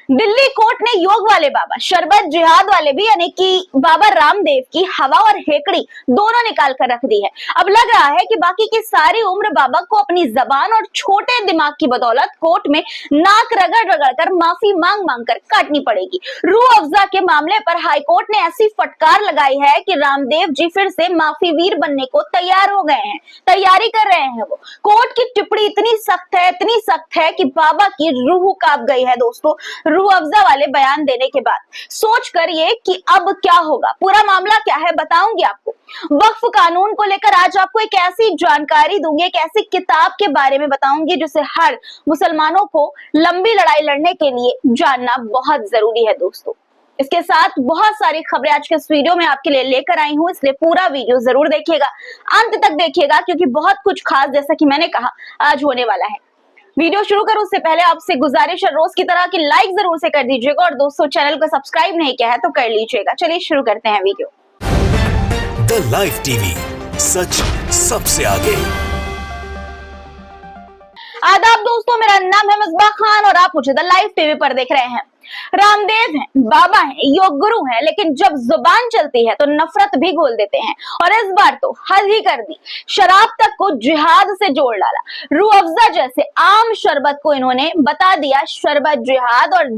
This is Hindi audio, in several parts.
दिल्ली कोर्ट ने योग वाले बाबा, शरबत जिहाद वाले भी यानी कि बाबा रामदेव की हवा और हेकड़ी दोनों निकाल कर रख दी है। अब लग रहा है कि बाकी की सारी उम्र बाबा को अपनी जबान और छोटे दिमाग की बदौलत कोर्ट में नाक रगड़ रगड़ कर माफी मांग मांग कर काटनी पड़ेगी। रूह अफ़ज़ा के मामले पर हाईकोर्ट ने ऐसी फटकार लगाई है कि रामदेव जी फिर से माफी वीर बनने को तैयार हो गए हैं, तैयारी कर रहे हैं। वो कोर्ट की टिप्पणी इतनी सख्त है कि बाबा की रूह कांप गई है दोस्तों। रूह अफ़ज़ा वाले बयान देने के बाद सोच करिए कि अब क्या होगा, पूरा मामला क्या है बताऊंगी आपको। वक्फ कानून को लेकर आज आपको एक ऐसी जानकारी दूंगी, एक ऐसी किताब के बारे में बताऊंगी जिसे हर मुसलमानों को लंबी लड़ाई लड़ने के लिए जानना बहुत जरूरी है दोस्तों। इसके साथ बहुत सारी खबरें आज के इस वीडियो में आपके लिए लेकर आई हूं, इसलिए पूरा वीडियो जरूर देखिएगा, अंत तक देखिएगा क्योंकि बहुत कुछ खास जैसा कि मैंने कहा आज होने वाला है। वीडियो शुरू करूं उससे पहले आपसे गुजारिश है रोज की तरह कि लाइक जरूर से कर दीजिएगा और दोस्तों चैनल को सब्सक्राइब नहीं किया है तो कर लीजिएगा। चलिए शुरू करते हैं वीडियो। द लाइव टीवी, सच सबसे आगे। आदाब दोस्तों, मेरा नाम है मिसबाह खान और आप मुझे द लाइव टीवी पर देख रहे हैं। रामदेव हैं, बाबा हैं, योग गुरु हैं, लेकिन जब जुबान चलती है तो नफरत भी घोल देते हैं और इस बार तो हद ही कर दी, शराब तक को जिहाद से जोड़ डाला। रूह अफ़ज़ा जैसे आम शरबत को इन्होंने बता दिया शरबत जिहाद। और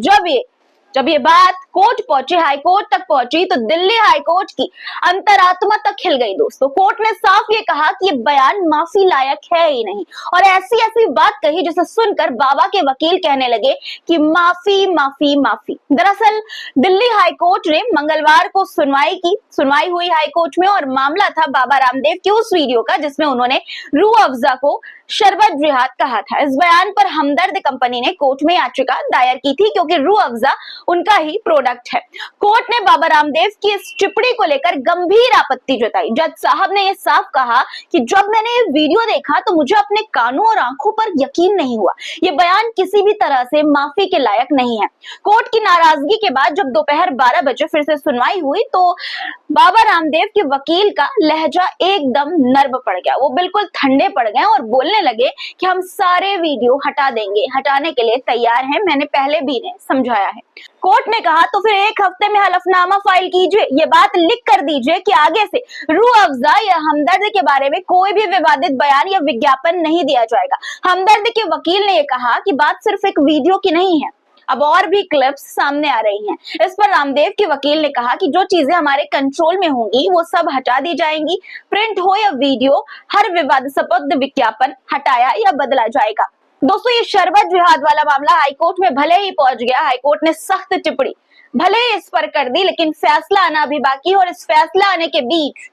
जब ये बात कोर्ट पहुंची, हाई कोर्ट तक पहुंची तो दिल्ली हाई कोर्ट की अंतरात्मा तक खिल गई दोस्तों। कोर्ट ने साफ ये कहा कि ये बयान माफी लायक है ही नहीं और ऐसी बात कही जिसे सुनकर बाबा के वकील कहने लगे कि माफी माफी माफी। दरअसल दिल्ली हाई कोर्ट ने मंगलवार को सुनवाई हुई हाई कोर्ट में और मामला था बाबा रामदेव के उस वीडियो का जिसमें उन्होंने रूह अफ़ज़ा को शरबत जिहाद कहा था। इस बयान पर हमदर्द कंपनी ने कोर्ट में याचिका दायर की थी क्योंकि रूह अफ़ज़ा उनका ही प्रोडक्ट है। कोर्ट ने बाबा रामदेव की इस टिप्पणी को लेकर गंभीर आपत्ति जताई। जज साहब ने यह साफ कहा कि जब मैंने ये वीडियो देखा तो मुझे अपने कानों और आंखों पर यकीन नहीं हुआ। ये बयान किसी भी तरह से माफी के लायक नहीं है। कोर्ट की नाराजगी के बाद जब दोपहर 12 बजे फिर से सुनवाई हुई तो बाबा रामदेव के वकील का लहजा एकदम नर्म पड़ गया। वो बिल्कुल ठंडे पड़ गए और बोलने लगे कि हम सारे वीडियो हटा देंगे, हटाने के लिए तैयार हैं, मैंने पहले भी ने समझाया है। कोर्ट ने कहा तो फिर एक हफ्ते में हलफनामा फाइल कीजिए, ये बात लिख कर दीजिए कि आगे से रूह अफ़ज़ा या हमदर्द के बारे में कोई भी विवादित बयान या विज्ञापन नहीं दिया जाएगा। हमदर्द के वकील ने यह कहा कि बात सिर्फ एक वीडियो की नहीं है, अब और भी क्लिप्स सामने आ रही हैं। इस पर रामदेव के वकील ने कहा कि जो चीजें हमारे कंट्रोल में होंगी वो सब हटा दी जाएंगी, प्रिंट हो या वीडियो, हर विवादास्पद विज्ञापन हटाया या बदला जाएगा। दोस्तों ये शरबत जिहाद वाला मामला हाईकोर्ट में भले ही पहुंच गया, हाईकोर्ट ने सख्त टिप्पणी भले ही इस पर कर दी, लेकिन फैसला आना अभी बाकी है। और इस फैसला आने के बीच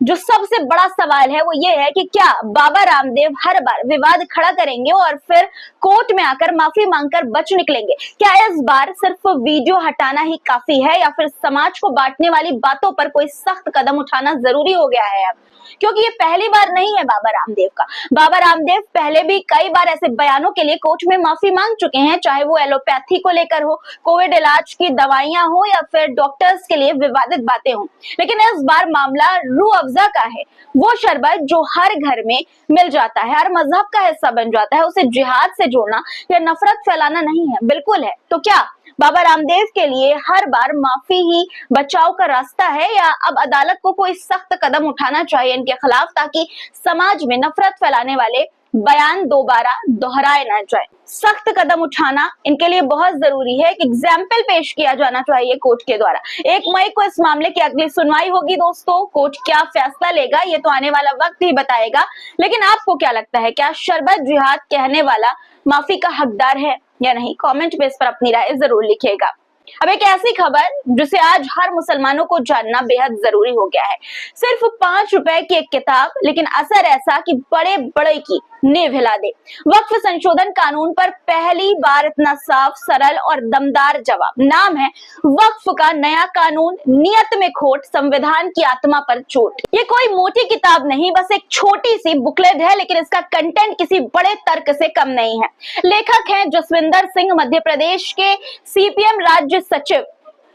जो सबसे बड़ा सवाल है वो ये है कि क्या बाबा रामदेव हर बार विवाद खड़ा करेंगे और फिर कोर्ट में आकर माफी मांगकर बच निकलेंगे? क्या इस बार सिर्फ वीडियो हटाना ही काफी है या फिर समाज को बांटने वाली बातों पर कोई सख्त कदम उठाना जरूरी हो गया है अब? क्योंकि ये पहली बार नहीं है बाबा रामदेव का। बाबा रामदेव पहले भी कई बार ऐसे बयानों के लिए कोर्ट में माफी मांग चुके हैं, चाहे वो एलोपैथी को लेकर हो, कोविड इलाज की दवाइयां हो या फिर डॉक्टर्स के लिए विवादित बातें हो। लेकिन इस बार मामला रूह अफ़ज़ा का है, वो शरबत जो हर घर में मिल जाता है, हर मजहब का हिस्सा बन जाता है, उसे जिहाद से जोड़ना या नफरत फैलाना नहीं है, बिल्कुल है। तो क्या बाबा रामदेव के लिए हर बार माफी ही बचाव का रास्ता है या अब अदालत को कोई सख्त कदम उठाना चाहिए इनके खिलाफ ताकि समाज में नफरत फैलाने वाले बयान दोबारा दोहराए ना जाए? सख्त कदम उठाना इनके लिए बहुत जरूरी है। एक एग्जाम्पल पेश किया जाना चाहिए कोर्ट के द्वारा। 1 मई को इस मामले की अगली सुनवाई होगी दोस्तों। कोर्ट क्या फैसला लेगा ये तो आने वाला वक्त ही बताएगा, लेकिन आपको क्या लगता है, क्या शरबत जिहाद कहने वाला माफी का हकदार है या नहीं? कमेंट में इस पर अपनी राय जरूर लिखिएगा। अब एक ऐसी खबर जिसे आज हर मुसलमानों को जानना बेहद जरूरी हो गया है। सिर्फ 5 रुपए की एक किताब, लेकिन असर ऐसा कि बड़े बड़े की नींव हिला दे। वक्फ संशोधन कानून पर पहली बार इतना साफ, सरल और दमदार जवाब। नाम है वक्फ का नया कानून, नियत में खोट, संविधान की आत्मा पर चोट। ये कोई मोटी किताब नहीं, बस एक छोटी सी बुकलेट है, लेकिन इसका कंटेंट किसी बड़े तर्क से कम नहीं है। लेखक हैं जसविंदर सिंह, मध्य प्रदेश के सीपीएम राज्य सचिव।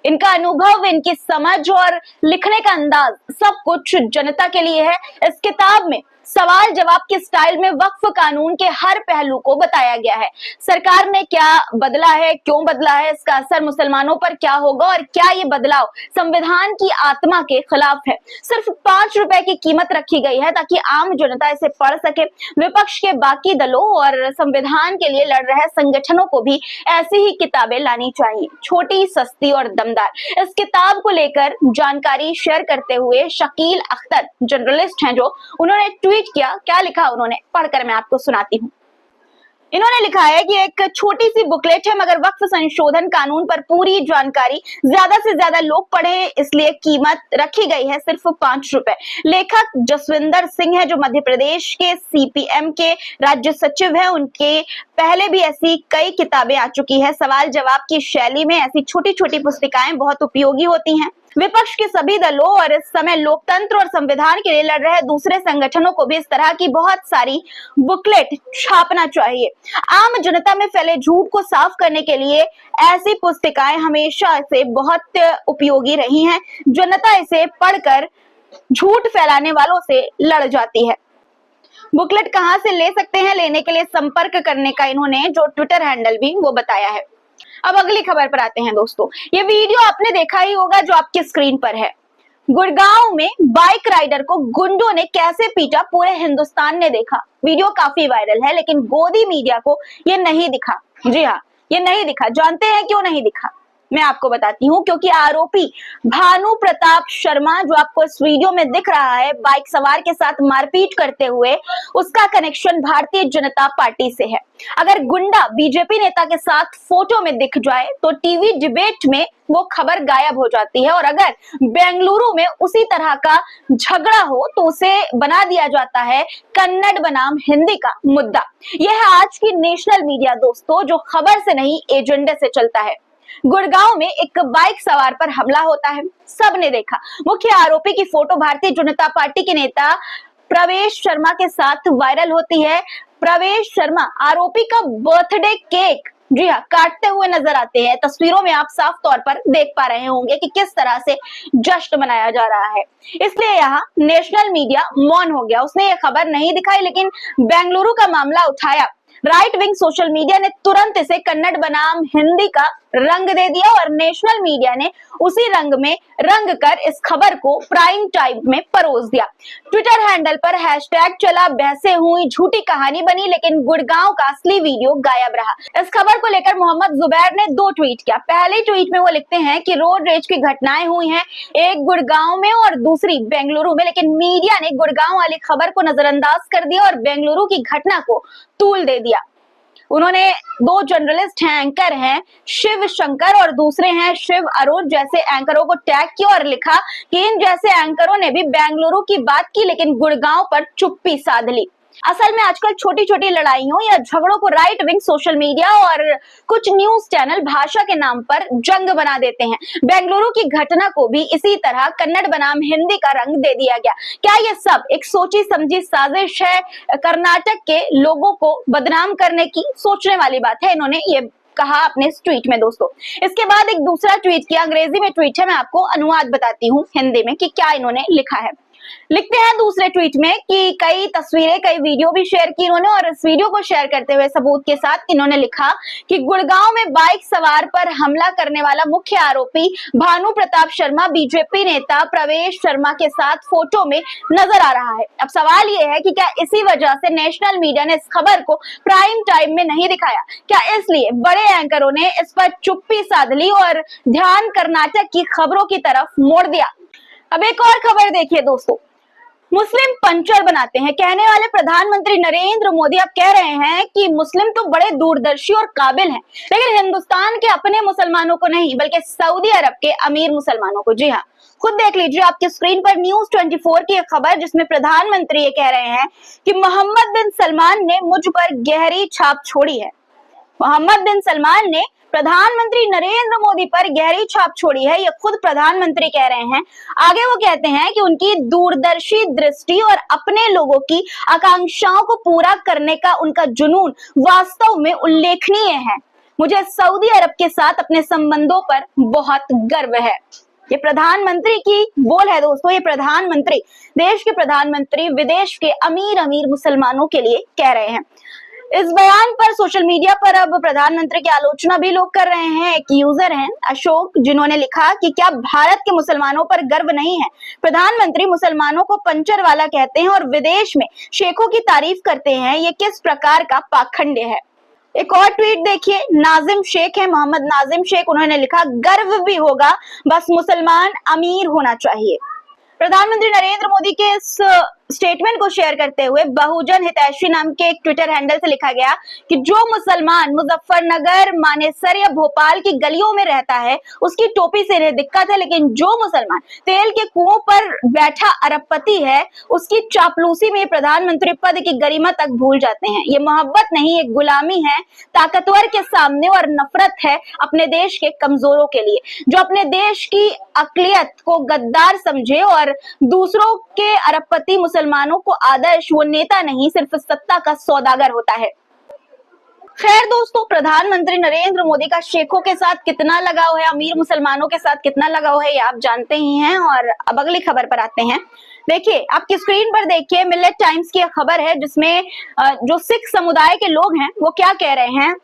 इनका अनुभव, इनकी समझ और लिखने का अंदाज सब कुछ जनता के लिए है। इस किताब में सवाल जवाब के स्टाइल में वक्फ कानून के हर पहलू को बताया गया है। सरकार ने क्या बदला है, क्यों बदला है, इसका असर मुसलमानों पर क्या होगा और क्या ये बदलाव संविधान की आत्मा के खिलाफ है। सिर्फ 5 रुपए की कीमत रखी गई है ताकि आम जनता इसे पढ़ सके। विपक्ष के बाकी दलों और संविधान के लिए लड़ रहे संगठनों को भी ऐसी ही किताबें लानी चाहिए, छोटी, सस्ती और दमदार। इस किताब को लेकर जानकारी शेयर करते हुए शकील अख्तर जर्नलिस्ट हैं जो, उन्होंने ट्वीट किया। क्या लिखा उन्होंने, पढ़कर मैं आपको सुनाती हूँ। इन्होंने लिखा है कि एक छोटी सी बुकलेट है मगर वक्फ संशोधन कानून पर पूरी जानकारी ज्यादा से ज्यादा लोग पढ़े, इसलिए कीमत रखी गई है सिर्फ 5 रुपए। लेखक जसविंदर सिंह है जो मध्य प्रदेश के सीपीएम के राज्य सचिव है। उनके पहले भी ऐसी कई किताबें आ चुकी है। सवाल जवाब की शैली में ऐसी छोटी छोटी पुस्तिकाएं बहुत उपयोगी होती हैं। विपक्ष के सभी दलों और इस समय लोकतंत्र और संविधान के लिए लड़ रहे दूसरे संगठनों को भी इस तरह की बहुत सारी बुकलेट छापना चाहिए। आम जनता में फैले झूठ को साफ करने के लिए ऐसी पुस्तिकाएं हमेशा से बहुत उपयोगी रही हैं। जनता इसे पढ़कर झूठ फैलाने वालों से लड़ जाती है। बुकलेट कहां से ले सकते हैं, लेने के लिए संपर्क करने का इन्होंने जो ट्विटर हैंडल भी वो बताया है। अब अगली खबर पर आते हैं दोस्तों। ये वीडियो आपने देखा ही होगा जो आपकी स्क्रीन पर है। गुड़गांव में बाइक राइडर को गुंडों ने कैसे पीटा पूरे हिंदुस्तान ने देखा। वीडियो काफी वायरल है लेकिन गोदी मीडिया को ये नहीं दिखा। जी हाँ, ये नहीं दिखा। जानते हैं क्यों नहीं दिखा? मैं आपको बताती हूँ। क्योंकि आरोपी भानु प्रताप शर्मा जो आपको इस वीडियो में दिख रहा है बाइक सवार के साथ मारपीट करते हुए, उसका कनेक्शन भारतीय जनता पार्टी से है। अगर गुंडा बीजेपी नेता के साथ फोटो में दिख जाए तो टीवी डिबेट में वो खबर गायब हो जाती है और अगर बेंगलुरु में उसी तरह का झगड़ा हो तो उसे बना दिया जाता है कन्नड़ बनाम हिंदी का मुद्दा। यह है आज की नेशनल मीडिया दोस्तों, जो खबर से नहीं एजेंडे से चलता है। गुड़गांव में एक बाइक सवार पर हमला होता है, सबने देखा। मुख्य आरोपी की फोटो भारतीय जनता पार्टी के नेता प्रवेश शर्मा के साथ वायरल होती है। प्रवेश शर्मा आरोपी का बर्थडे केक, जी हाँ, काटते हुए नजर आते हैं। तस्वीरों में आप साफ तौर पर देख पा रहे होंगे कि किस तरह से जश्न मनाया जा रहा है। इसलिए यहाँ नेशनल मीडिया मौन हो गया, उसने ये खबर नहीं दिखाई। लेकिन बेंगलुरु का मामला उठाया, राइट विंग सोशल मीडिया ने तुरंत इसे कन्नड़ बनाम हिंदी का रंग दे दिया और नेशनल मीडिया ने उसी रंग में रंग कर इस खबर को प्राइम टाइम में परोस दिया। ट्विटर हैंडल पर हैशटैग चला, बहसें हुई, झूठी कहानी बनी, लेकिन गुड़गांव का असली वीडियो गायब रहा। इस खबर को लेकर मोहम्मद जुबैर ने 2 ट्वीट किया। पहले ट्वीट में वो लिखते हैं कि रोड रेज की घटनाएं हुई हैं, एक गुड़गांव में और दूसरी बेंगलुरु में, लेकिन मीडिया ने गुड़गांव वाली खबर को नजरअंदाज कर दिया और बेंगलुरु की घटना को तूल दे दिया। उन्होंने 2 जर्नलिस्ट हैं, एंकर हैं शिव शंकर और दूसरे हैं शिव अरुण जैसे एंकरों को टैग किया और लिखा कि इन जैसे एंकरों ने भी बेंगलुरु की बात की लेकिन गुड़गांव पर चुप्पी साध ली। असल में आजकल छोटी छोटी लड़ाइयों या झगड़ों को राइट विंग सोशल मीडिया और कुछ न्यूज चैनल भाषा के नाम पर जंग बना देते हैं। बेंगलुरु की घटना को भी इसी तरह कन्नड़ बनाम हिंदी का रंग दे दिया गया। क्या ये सब एक सोची समझी साजिश है कर्नाटक के लोगों को बदनाम करने की? सोचने वाली बात है। इन्होंने ये कहा अपने इस ट्वीट में दोस्तों। इसके बाद एक दूसरा ट्वीट किया, अंग्रेजी में ट्वीट है, मैं आपको अनुवाद बताती हूँ हिंदी में कि क्या इन्होंने लिखा है। लिखते हैं दूसरे ट्वीट में कि कई तस्वीरें, कई वीडियो भी शेयर की इन्होंने और इस वीडियो को शेयर करते हुए सबूत के साथ इन्होंने लिखा कि गुड़गांव में बाइक सवार पर हमला करने वाला मुख्य आरोपी भानु प्रताप शर्मा बीजेपी नेता प्रवेश शर्मा के साथ फोटो में नजर आ रहा है। अब सवाल ये है कि क्या इसी वजह से नेशनल मीडिया ने इस खबर को प्राइम टाइम में नहीं दिखाया? क्या इसलिए बड़े एंकरों ने इस पर चुप्पी साध ली और ध्यान कर्नाटक की खबरों की तरफ मोड़ दिया? अब एक और खबर देखिए दोस्तों, मुस्लिम पंचर बनाते हैं कहने वाले प्रधानमंत्री नरेंद्र मोदी अब कह रहे हैं कि मुस्लिम तो बड़े दूरदर्शी और काबिल हैं, लेकिन हिंदुस्तान के अपने मुसलमानों को नहीं बल्कि सऊदी अरब के अमीर मुसलमानों को। जी हाँ, खुद देख लीजिए आपकी स्क्रीन पर न्यूज 24 की एक खबर जिसमें प्रधानमंत्री ये कह रहे हैं कि मोहम्मद बिन सलमान ने मुझ पर गहरी छाप छोड़ी है। मोहम्मद बिन सलमान ने प्रधानमंत्री नरेंद्र मोदी पर गहरी छाप छोड़ी है, ये खुद प्रधानमंत्री कह रहे हैं। आगे वो कहते हैं कि उनकी दूरदर्शी दृष्टि और अपने लोगों की आकांक्षाओं को पूरा करने का उनका जुनून वास्तव में उल्लेखनीय है। मुझे सऊदी अरब के साथ अपने संबंधों पर बहुत गर्व है। ये प्रधानमंत्री की बोल है दोस्तों। ये प्रधानमंत्री, देश के प्रधानमंत्री विदेश के अमीर अमीर मुसलमानों के लिए कह रहे हैं। इस बयान पर सोशल मीडिया पर अब प्रधानमंत्री की आलोचना भी लोग कर रहे हैं। एक यूजर हैं अशोक, जिन्होंने लिखा कि क्या भारत के मुसलमानों पर गर्व नहीं है? प्रधानमंत्री मुसलमानों को पंचर वाला कहते हैं और विदेश में शेखों की तारीफ करते हैं। ये किस प्रकार का पाखंड है? एक और ट्वीट देखिए, नाजिम शेख है, मोहम्मद नाजिम शेख, उन्होंने लिखा गर्व भी होगा, बस मुसलमान अमीर होना चाहिए। प्रधानमंत्री नरेंद्र मोदी के इस स्टेटमेंट को शेयर करते हुए बहुजन हितैषी नाम के एक ट्विटर हैंडल से लिखा गया कि जो मुसलमान मुजफ्फरनगर, मानेसर या भोपाल की गलियों में रहता है उसकी टोपी से इन्हें दिक्कत है, लेकिन जो मुसलमान तेल के कुओं पर बैठा अरबपति है उसकी चापलूसी में प्रधानमंत्री पद की गरिमा तक भूल जाते हैं। ये मोहब्बत नहीं, ये गुलामी है ताकतवर के सामने और नफरत है अपने देश के कमजोरों के लिए, जो अपने देश की अकलियत को गद्दार समझे और दूसरों के अरबपति मुसलमानों को आदर्श, वो नेता नहीं सिर्फ सत्ता का सौदागर होता है। खैर दोस्तों, प्रधानमंत्री नरेंद्र मोदी का शेखों के साथ कितना लगाव है, अमीर मुसलमानों के साथ कितना लगाव है, ये आप जानते ही हैं। और अब अगली खबर पर आते हैं। देखिए, आपकी स्क्रीन पर देखिए, मिलेट टाइम्स की खबर है जिसमें जो सिख समुदाय के लोग हैं वो क्या कह रहे हैं।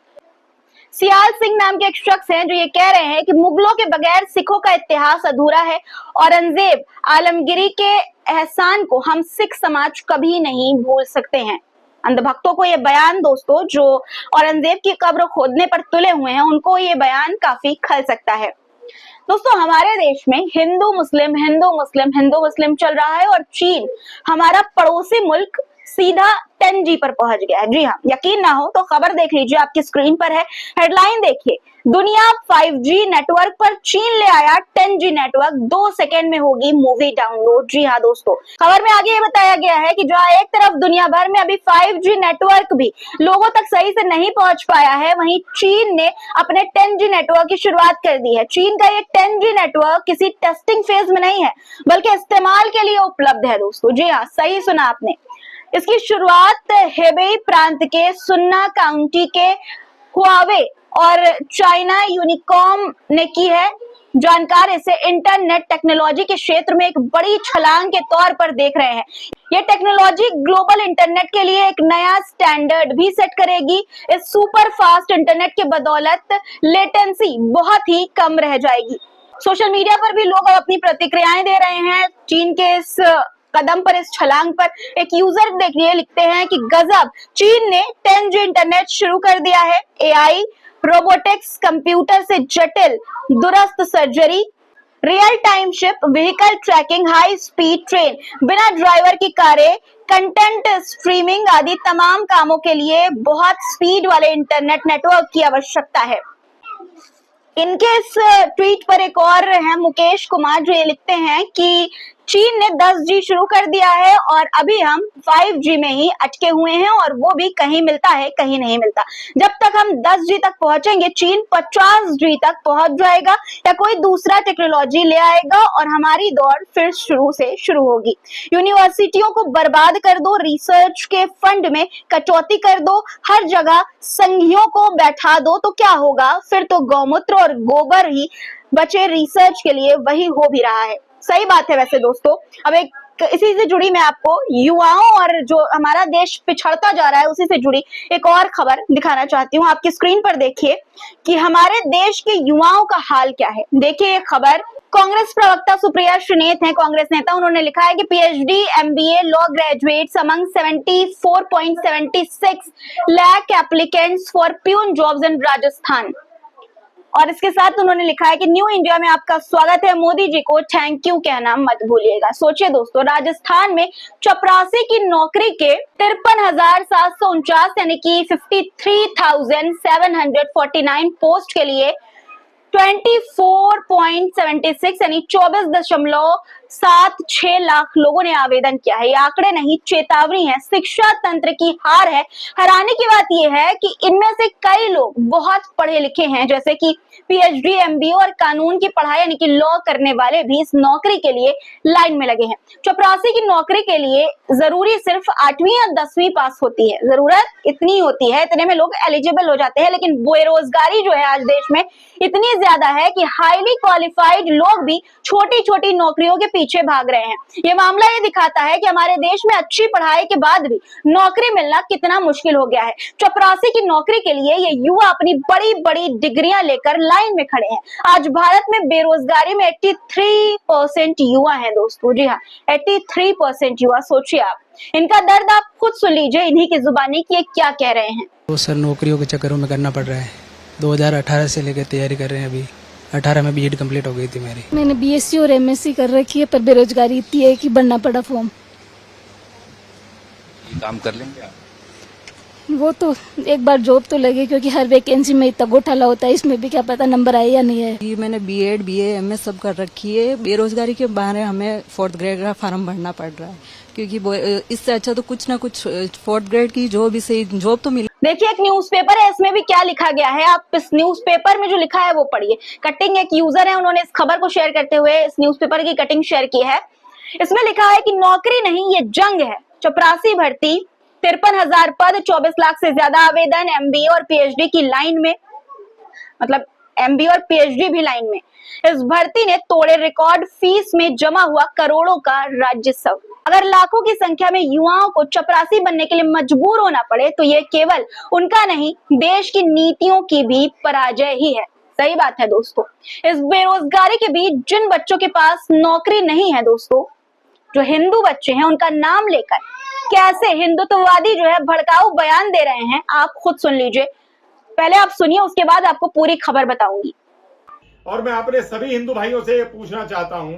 सियाल सिंह नाम के एक शख्स हैं जो ये कह रहे हैं कि मुगलों के बगैर सिखों का इतिहास अधूरा है। औरंगजेब आलमगीरी के एहसान को हम सिख समाज कभी नहीं भूल सकते हैं। अंधभक्तों को ये बयान दोस्तों, जो औरंगजेब की कब्र खोदने पर तुले हुए हैं, उनको ये बयान काफी खल सकता है। दोस्तों, हमारे देश में हिंदू मुस्लिम चल रहा है और चीन, हमारा पड़ोसी मुल्क, सीधा 10G पर पहुंच गया है। जी हाँ, यकीन ना हो तो खबर देख लीजिए, आपकी स्क्रीन पर है। हेडलाइन देखिए, दुनिया 5G नेटवर्क पर चीन ले आया 10G नेटवर्क, 2 सेकेंड में होगी मूवी डाउनलोड। जी हाँ दोस्तों, खबर में आगे ये बताया गया है कि जहां एक तरफ दुनिया भर में अभी 5G नेटवर्क भी लोगों तक सही से नहीं पहुंच पाया है, वहीं चीन ने अपने 10G नेटवर्क की शुरुआत कर दी है। चीन का ये 10G नेटवर्क किसी टेस्टिंग फेज में नहीं है, बल्कि इस्तेमाल के लिए उपलब्ध है दोस्तों। जी हाँ, सही सुना आपने। इसकी शुरुआत हेबेई प्रांत के सुन्ना काउंटी के हुआवे और चाइना यूनिकॉम ने की है। जानकार इसे इंटरनेट टेक्नोलॉजी के क्षेत्र में एक बड़ी छलांग के तौर पर देख रहे हैं। यह टेक्नोलॉजी ग्लोबल इंटरनेट के लिए एक नया स्टैंडर्ड भी सेट करेगी। इस सुपर फास्ट इंटरनेट के बदौलत लेटेंसी बहुत ही कम रह जाएगी। सोशल मीडिया पर भी लोग अपनी प्रतिक्रियाएं दे रहे हैं चीन के इस कदम पर, इस छलांग पर। एक यूजर देखिए, लिखते हैं कि गजब, चीन ने 10G इंटरनेट शुरू कर दिया है। AI, रोबोटिक्स, कंप्यूटर से जटिल दुरस्त surgery, real time ship, vehicle tracking, high speed train, बिना ड्राइवर की कारें, कंटेंट स्ट्रीमिंग आदि तमाम कामों के लिए बहुत स्पीड वाले इंटरनेट नेटवर्क की आवश्यकता है। इनके इस ट्वीट पर एक और है मुकेश कुमार, जो ये लिखते हैं कि चीन ने 10G शुरू कर दिया है और अभी हम 5G में ही अटके हुए हैं, और वो भी कहीं मिलता है कहीं नहीं मिलता। जब तक हम 10G तक पहुंचेंगे, चीन 50G तक पहुंच जाएगा या कोई दूसरा टेक्नोलॉजी ले आएगा और हमारी दौड़ फिर शुरू से शुरू होगी। यूनिवर्सिटियों को बर्बाद कर दो, रिसर्च के फंड में कटौती कर दो, हर जगह संघियों को बैठा दो, तो क्या होगा? फिर तो गौमूत्र और गोबर ही बचे रिसर्च के लिए, वही हो भी रहा है। सही बात है वैसे दोस्तों। अब एक इसी से जुड़ी मैं आपको युवाओं और जो हमारा देश पिछड़ता जा रहा है उसी से जुड़ी एक और खबर दिखाना चाहती हूँ। आपकी स्क्रीन पर देखिए कि हमारे देश के युवाओं का हाल क्या है। देखिए ये खबर, कांग्रेस प्रवक्ता सुप्रिया श्रीनेत हैं, कांग्रेस नेता, उन्होंने लिखा है कि PhD MBA law graduates among 74.76 lakh applicants for peon jobs in Rajasthan. और इसके साथ उन्होंने लिखा है कि न्यू इंडिया में आपका स्वागत है, मोदी जी को थैंक यू कहना मत भूलिएगा। सोचिए दोस्तों, राजस्थान में चपरासी की नौकरी के 53,749 यानी कि 53,749 पोस्ट के लिए 24.76 यानी 24.76 6 लाख लोगों ने आवेदन किया है। ये आंकड़े नहीं, चेतावनी है, शिक्षा तंत्र की हार है। हैरानी की बात यह है कि इनमें से कई लोग बहुत पढ़े लिखे हैं, जैसे कि पीएचडी, एमबीए और कानून की पढ़ाई यानी कि लॉ करने वाले भी इस नौकरी के लिए लाइन में लगे हैं। चपरासी की नौकरी के लिए जरूरी सिर्फ 8वीं या 10वीं पास होती है, जरूरत इतनी होती है, इतने में लोग एलिजिबल हो जाते हैं। लेकिन बेरोजगारी जो है आज देश में इतनी ज्यादा है कि हाईली क्वालिफाइड लोग भी छोटी छोटी नौकरियों के पीछे भाग रहे हैं। ये मामला ये दिखाता है कि हमारे देश में अच्छी पढ़ाई के बाद भी नौकरी मिलना कितना मुश्किल हो गया है। चपरासी की नौकरी के लिए ये युवा अपनी बड़ी बड़ी डिग्रियां लेकर लाइन में खड़े हैं। आज भारत में बेरोजगारी में 83% युवा है दोस्तों। जी हाँ, 83% युवा। सोचिए आप, इनका दर्द आप खुद सुन लीजिए इन्हीं की जुबानी कि ये क्या कह रहे हैं। तो सर नौकरियों के चक्करों में करना पड़ रहा है। 2018 से लेकर तैयारी कर रहे हैं। अभी 18 में बीएड कंप्लीट हो गई थी मेरी। मैंने बीएससी और एमएससी कर रखी है, पर बेरोजगारी इतनी है कि भरना पड़ा फॉर्म। ये काम कर लेंगे आप? वो तो एक बार जॉब तो लगे, क्योंकि हर वैकेंसी में इतना घोटाला होता है, इसमें भी क्या पता नंबर आए या नहीं है। ये मैंने बीएड, बीए, एमएस सब कर रखी है। बेरोजगारी के बहाने हमें 4th ग्रेड का फॉर्म भरना पड़ रहा है, क्योंकि इससे अच्छा तो कुछ ना कुछ 4th ग्रेड की जो भी सही जॉब तो मिले। देखिए, एक न्यूज़पेपर है, इसमें भी क्या लिखा गया है, आप इस न्यूज़पेपर में जो लिखा है वो पढ़िए। कटिंग एक यूजर है, उन्होंने इस खबर को शेयर करते हुए इस न्यूज़पेपर की कटिंग शेयर की है। इसमें लिखा है कि नौकरी नहीं, ये जंग है। चपरासी भर्ती, 53,000 पद, 24 लाख से ज्यादा आवेदन, एमबीए और पीएचडी की लाइन में, मतलब एमबीए और पीएचडी भी लाइन में। इस भर्ती ने तोड़े रिकॉर्ड, फीस में जमा हुआ करोड़ों का राजस्व। अगर लाखों की संख्या में युवाओं को चपरासी बनने के लिए मजबूर होना पड़े तो ये केवल उनका नहीं, देश की नीतियों की भी पराजय ही है। सही बात है दोस्तों। इस बेरोजगारी के बीच जिन बच्चों के पास नौकरी नहीं है दोस्तों, जो हिंदू बच्चे हैं, उनका नाम लेकर कैसे हिंदुत्ववादी जो है भड़काऊ बयान दे रहे हैं, आप खुद सुन लीजिए। पहले आप सुनिए, उसके बाद आपको पूरी खबर बताऊंगी। और मैं अपने सभी हिंदू भाइयों से ये पूछना चाहता हूं,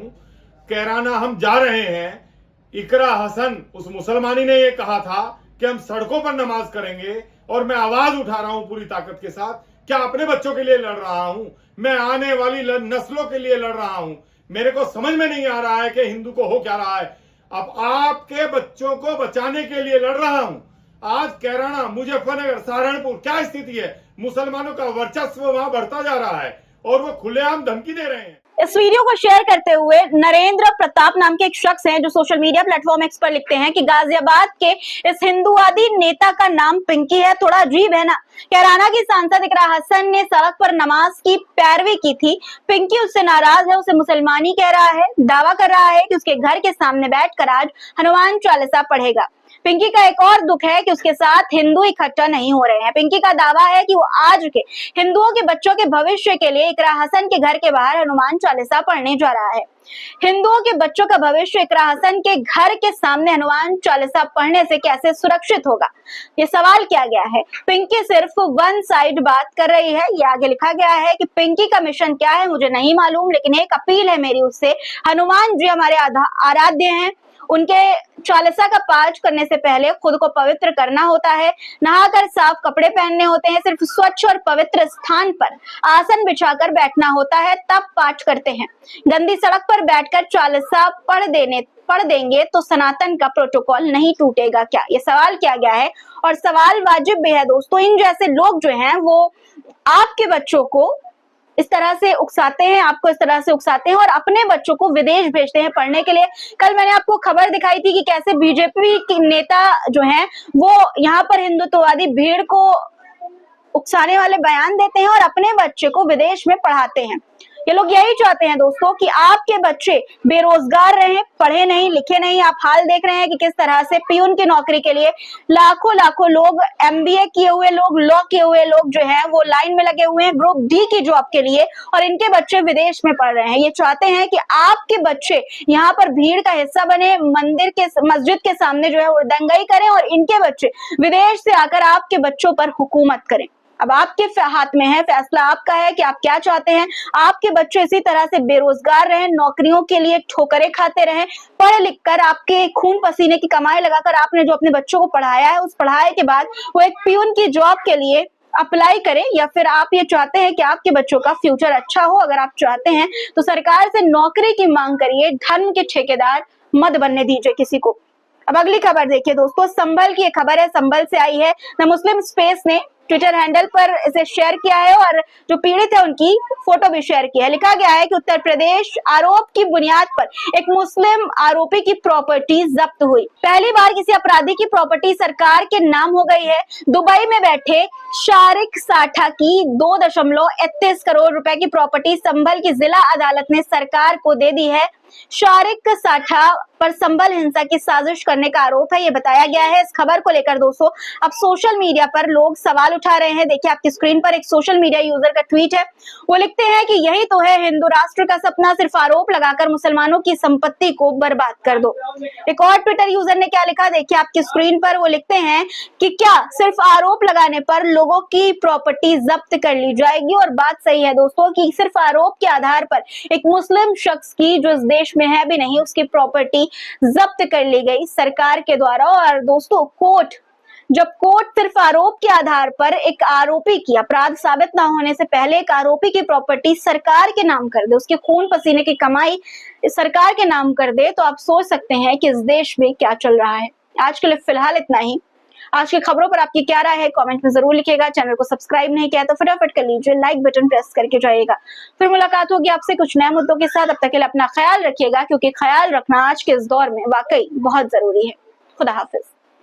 कैराना हम जा रहे हैं। इकरा हसन उस मुसलमानी ने ये कहा था कि हम सड़कों पर नमाज करेंगे, और मैं आवाज उठा रहा हूं पूरी ताकत के साथ। क्या अपने बच्चों के लिए लड़ रहा हूं, मैं आने वाली नस्लों के लिए लड़ रहा हूं। मेरे को समझ में नहीं आ रहा है कि हिंदू को हो क्या रहा है। अब आपके बच्चों को बचाने के लिए लड़ रहा हूं। आज कैराना, मुजफ्फरनगर, सहारनपुर क्या स्थिति है, मुसलमानों का वर्चस्व वहां बढ़ता जा रहा है और वो खुलेआम धमकी दे रहे हैं। इस वीडियो को शेयर करते हुए नरेंद्र प्रताप नाम के एक शख्स हैं जो सोशल मीडिया प्लेटफॉर्म एक्स पर लिखते हैं कि गाजियाबाद के इस हिंदुवादी नेता का नाम पिंकी है। थोड़ा अजीब है ना। कैराना की सांसद इकरा हसन ने सड़क पर नमाज की पैरवी की थी। पिंकी उससे नाराज है, उसे मुसलमानी कह रहा है, दावा कर रहा है कि उसके घर के सामने बैठकर आज हनुमान चालीसा पढ़ेगा। पिंकी का एक और दुख है कि उसके साथ हिंदू इकट्ठा नहीं हो रहे हैं। पिंकी का दावा है कि वो आज के हिंदुओं के बच्चों के भविष्य के लिए इकरा हसन के घर के बाहर हनुमान चालीसा पढ़ने जा रहा है। हिंदुओं के बच्चों का भविष्य इकरा हसन के घर के सामने हनुमान चालीसा पढ़ने से कैसे सुरक्षित होगा, ये सवाल किया गया है। पिंकी सिर्फ वन साइड बात कर रही है। ये आगे लिखा गया है कि पिंकी का मिशन क्या है मुझे नहीं मालूम, लेकिन एक अपील है मेरी उससे। हनुमान जी हमारे आराध्य हैं, उनके चालीसा का पाठ करने से पहले खुद को पवित्र करना होता है, नहाकर साफ कपड़े पहनने होते हैं, सिर्फ स्वच्छ और पवित्र स्थान पर आसन बिछाकर बैठना होता है, तब पाठ करते हैं। गंदी सड़क पर बैठकर चालीसा पढ़ देंगे तो सनातन का प्रोटोकॉल नहीं टूटेगा क्या, ये सवाल किया गया है। और सवाल वाजिब भी है दोस्तों। इन जैसे लोग जो हैं वो आपके बच्चों को इस तरह से उकसाते हैं, आपको इस तरह से उकसाते हैं और अपने बच्चों को विदेश भेजते हैं पढ़ने के लिए। कल मैंने आपको खबर दिखाई थी कि कैसे बीजेपी के नेता जो हैं वो यहाँ पर हिंदुत्ववादी भीड़ को उकसाने वाले बयान देते हैं और अपने बच्चे को विदेश में पढ़ाते हैं। ये लोग यही चाहते हैं दोस्तों कि आपके बच्चे बेरोजगार रहें, पढ़े नहीं, लिखे नहीं। आप हाल देख रहे हैं कि किस तरह से पियून की नौकरी के लिए लाखों लोग, एमबीए किए हुए लोग, लॉ किए हुए लोग जो हैं वो लाइन में लगे हुए हैं ग्रुप डी की जॉब के लिए, और इनके बच्चे विदेश में पढ़ रहे हैं। ये चाहते हैं कि आपके बच्चे यहाँ पर भीड़ का हिस्सा बने, मस्जिद के सामने जो है वो दंगाई करें और इनके बच्चे विदेश से आकर आपके बच्चों पर हुकूमत करें। अब आपके हाथ में है, फैसला आपका है कि आप क्या चाहते हैं। आपके बच्चे इसी तरह से बेरोजगार रहें, नौकरियों के लिए ठोकरें खाते रहें, पढ़ लिख कर आपके खून पसीने की कमाई लगाकर आपने जो अपने बच्चों को पढ़ाया है, उस पढ़ाई के बाद वो एक पियून की जॉब के लिए अप्लाई करें, या फिर आप ये चाहते हैं कि आपके बच्चों का फ्यूचर अच्छा हो, अगर आप चाहते हैं तो सरकार से नौकरी की मांग करिए, धर्म के ठेकेदार मत बनने दीजिए किसी को। अब अगली खबर देखिए दोस्तों, संभल की एक खबर है, संभल से आई है। द मुस्लिम स्पेस ने ट्विटर हैंडल पर इसे शेयर किया है और जो पीड़ित है उनकी फोटो भी शेयर की है। लिखा गया है कि उत्तर प्रदेश आरोप की बुनियाद पर एक मुस्लिम आरोपी की प्रॉपर्टी जब्त हुई। पहली बार किसी अपराधी की प्रॉपर्टी सरकार के नाम हो गई है। दुबई में बैठे शारिक साठा की 2.31 करोड़ रुपए की प्रॉपर्टी संभल की जिला अदालत ने सरकार को दे दी है। शारिक साठा पर संभल हिंसा की साजिश करने का आरोप है, ये बताया गया है। इस खबर को लेकर दोस्तों अब सोशल मीडिया पर लोग सवाल उठा रहे हैं। देखिए आपकी स्क्रीन पर एक सोशल मीडिया यूजर का ट्वीट है, वो लिखते हैं कि यही तो है हिंदू राष्ट्र का सपना, सिर्फ आरोप लगाकर मुसलमानों की संपत्ति को बर्बाद कर दो। एक और ट्विटर यूजर ने क्या लिखा, देखिए आपकी स्क्रीन पर, वो लिखते हैं कि क्या सिर्फ आरोप लगाने पर लोगों की प्रॉपर्टी जब्त कर ली जाएगी। और बात सही है दोस्तों कि सिर्फ आरोप के आधार पर एक मुस्लिम शख्स की, जो इस देश में है भी नहीं, उसकी प्रॉपर्टी जब्त कर ली गई सरकार के द्वारा। और दोस्तों जब कोर्ट सिर्फ आरोप के आधार पर एक आरोपी की अपराध साबित ना होने से पहले एक आरोपी की प्रॉपर्टी सरकार के नाम कर दे, उसके खून पसीने की कमाई सरकार के नाम कर दे, तो आप सोच सकते हैं कि इस देश में क्या चल रहा है। आज के लिए फिलहाल इतना ही। आज की खबरों पर आपकी क्या राय है कमेंट में जरूर लिखिएगा। चैनल को सब्सक्राइब नहीं किया तो फटाफट कर लीजिए, लाइक बटन प्रेस करके जाइएगा। फिर मुलाकात होगी आपसे कुछ नए मुद्दों के साथ। अब तक के लिए अपना ख्याल रखिएगा, क्योंकि ख्याल रखना आज के इस दौर में वाकई बहुत जरूरी है। खुदा हाफिज।